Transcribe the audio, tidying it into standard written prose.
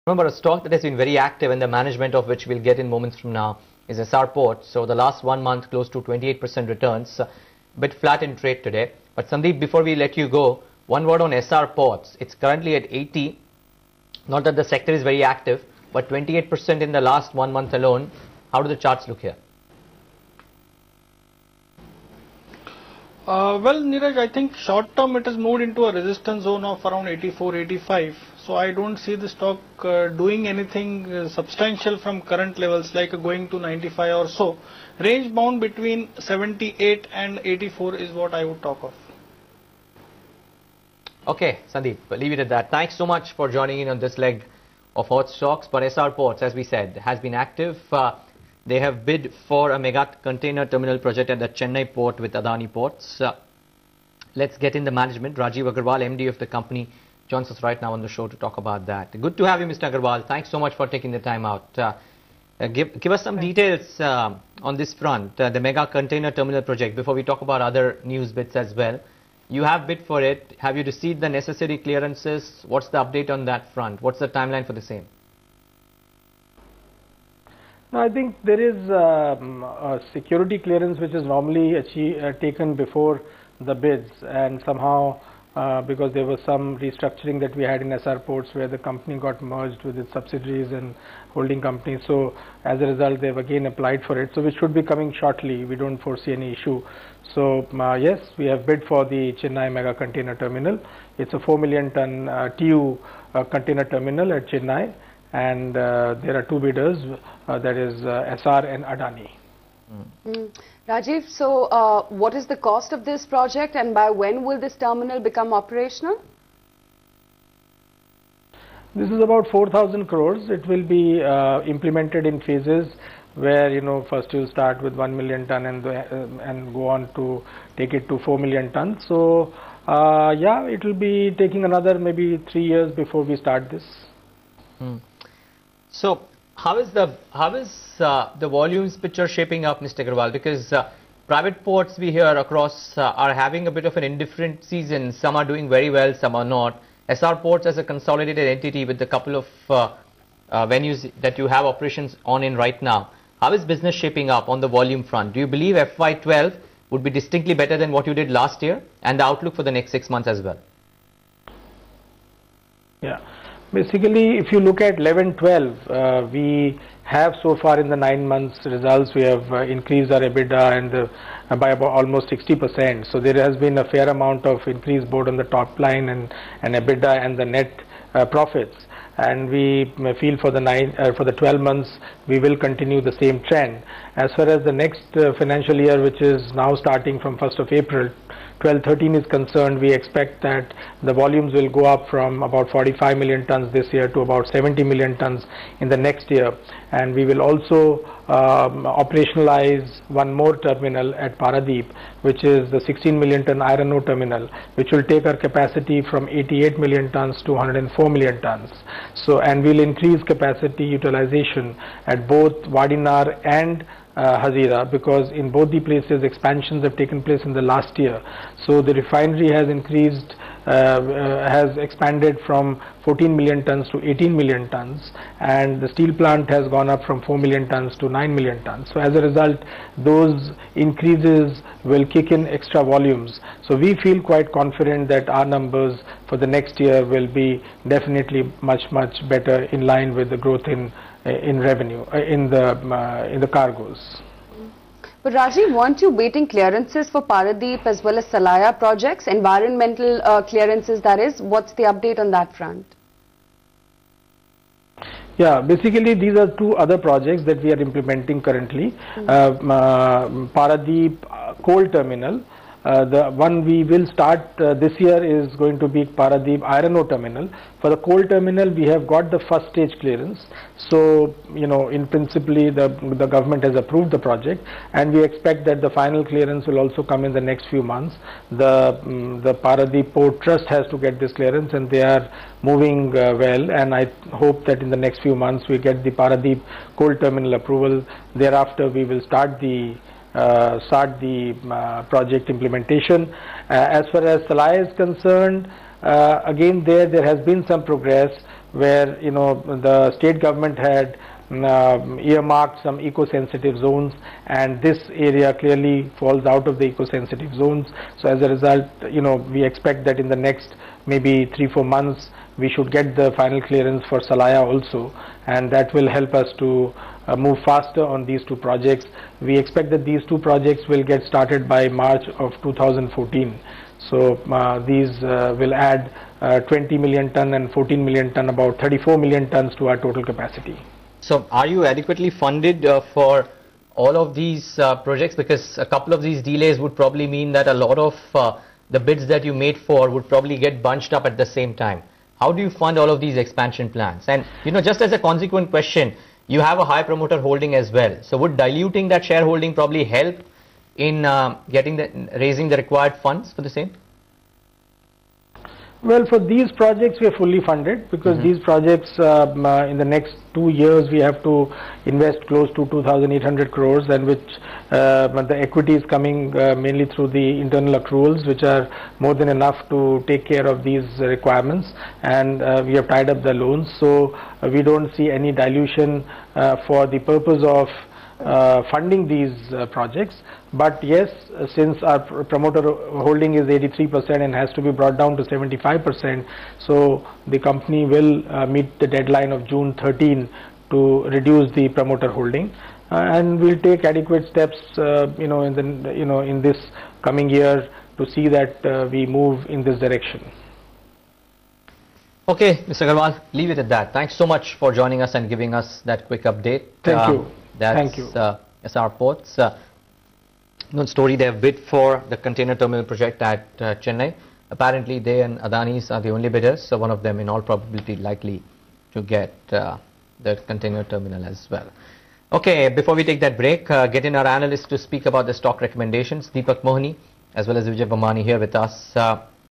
Remember, a stock that has been very active in the management of which we'll get in moments from now is Essar Ports. So the last 1 month close to 28% returns, a bit flat in trade today. But Sandeep, before we let you go, one word on Essar Ports. It's currently at 80. Not that the sector is very active, but 28% in the last 1 month alone. How do the charts look here? Well, Neeraj, I think short term it has moved into a resistance zone of around 84, 85. So I don't see the stock doing anything substantial from current levels like going to 95 or so. Range bound between 78 and 84 is what I would talk of. Okay, Sandeep, leave it at that. Thanks so much for joining in on this leg of hot stocks. But Essar Ports, as we said, has been active. They have bid for a mega container terminal project at the Chennai port with Adani Ports. Let's get in the management. Rajiv Agarwal, MD of the company, joins us right now on the show to talk about that. Good to have you, Mr. Agarwal. Thanks so much for taking the time out. Give us some details on this front, the mega container terminal project, before we talk about other news bits as well. You have bid for it. Have you received the necessary clearances? What's the update on that front? What's the timeline for the same? No, I think there is a security clearance which is normally taken before the bids, and somehow because there was some restructuring that we had in Essar Ports where the company got merged with its subsidiaries and holding companies, so as a result they have again applied for it, so which should be coming shortly. We don't foresee any issue. So yes, we have bid for the Chennai mega container terminal. It's a 4 million ton TU container terminal at Chennai, and there are two bidders, that is Essar and Adani. Rajiv, so what is the cost of this project and by when will this terminal become operational? This is about 4,000 crores. It will be implemented in phases where, first you start with 1 million ton and go on to take it to 4 million tons. So yeah, it will be taking another maybe 3 years before we start this. So how is the volumes picture shaping up, Mr. Agarwal? Because private ports we hear across are having a bit of an indifferent season. Some are doing very well, some are not. Essar Ports as a consolidated entity with a couple of venues that you have operations on in right now. How is business shaping up on the volume front? Do you believe FY12 would be distinctly better than what you did last year, and the outlook for the next 6 months as well? Yeah. Basically, if you look at 11-12, we have so far in the 9 months results, we have increased our EBITDA and by about almost 60%. So there has been a fair amount of increase both on the top line and EBITDA and the net profits. And we feel for the 12 months we will continue the same trend. As far as the next financial year, which is now starting from 1st of April, 12-13 is concerned, we expect that the volumes will go up from about 45 million tons this year to about 70 million tons in the next year. And we will also operationalize one more terminal at Paradeep, which is the 16 million ton iron ore terminal, which will take our capacity from 88 million tons to 104 million tons. So, and we'll increase capacity utilization at both Wadinar and Hazira, because in both the places expansions have taken place in the last year. So the refinery has increased, has expanded from 14 million tons to 18 million tons, and the steel plant has gone up from 4 million tons to 9 million tons. So as a result, those increases will kick in extra volumes. So we feel quite confident that our numbers for the next year will be definitely much better, in line with the growth in revenue, in the cargoes. But Rajiv, weren't you waiting clearances for Paradeep as well as Salaya projects, environmental clearances that is? What's the update on that front? Yeah, basically these are two other projects that we are implementing currently. Paradeep coal terminal. The one we will start this year is going to be Paradeep iron ore terminal. For the coal terminal, we have got the first stage clearance. So, in principally the government has approved the project, and we expect that the final clearance will also come in the next few months. The Paradeep Port Trust has to get this clearance, and they are moving well, and I hope that in the next few months we get the Paradeep coal terminal approval. Thereafter, we will start the project implementation. As far as Salaya is concerned, again there has been some progress, where the state government had earmarked some eco-sensitive zones, and this area clearly falls out of the eco-sensitive zones. So as a result, we expect that in the next maybe 3-4 months we should get the final clearance for Salaya also, and that will help us to move faster on these two projects. We expect that these two projects will get started by March of 2014. So these will add 20 million ton and 14 million ton, about 34 million tons to our total capacity. So are you adequately funded for all of these projects? Because a couple of these delays would probably mean that a lot of the bids that you made for would probably get bunched up at the same time. How do you fund all of these expansion plans? And just as a consequent question, you have a high promoter holding as well. So would diluting that shareholding probably help in raising the required funds for the same? Well, for these projects we are fully funded, because these projects in the next 2 years we have to invest close to 2,800 crores, and which the equity is coming mainly through the internal accruals, which are more than enough to take care of these requirements, and we have tied up the loans. So we don't see any dilution for the purpose of funding these projects. But yes, since our promoter holding is 83% and has to be brought down to 75%, so the company will meet the deadline of June 13 to reduce the promoter holding, and we'll take adequate steps in this coming year to see that we move in this direction. Okay, Mr. Agarwal, leave it at that. Thanks so much for joining us and giving us that quick update. Thank you. That's Essar Ports. Story, they have bid for the container terminal project at Chennai. Apparently they and Adani's are the only bidders, so one of them in all probability likely to get the container terminal as well. Okay, before we take that break, get in our analysts to speak about the stock recommendations. Deepak Mohani as well as Vijay Bamani here with us.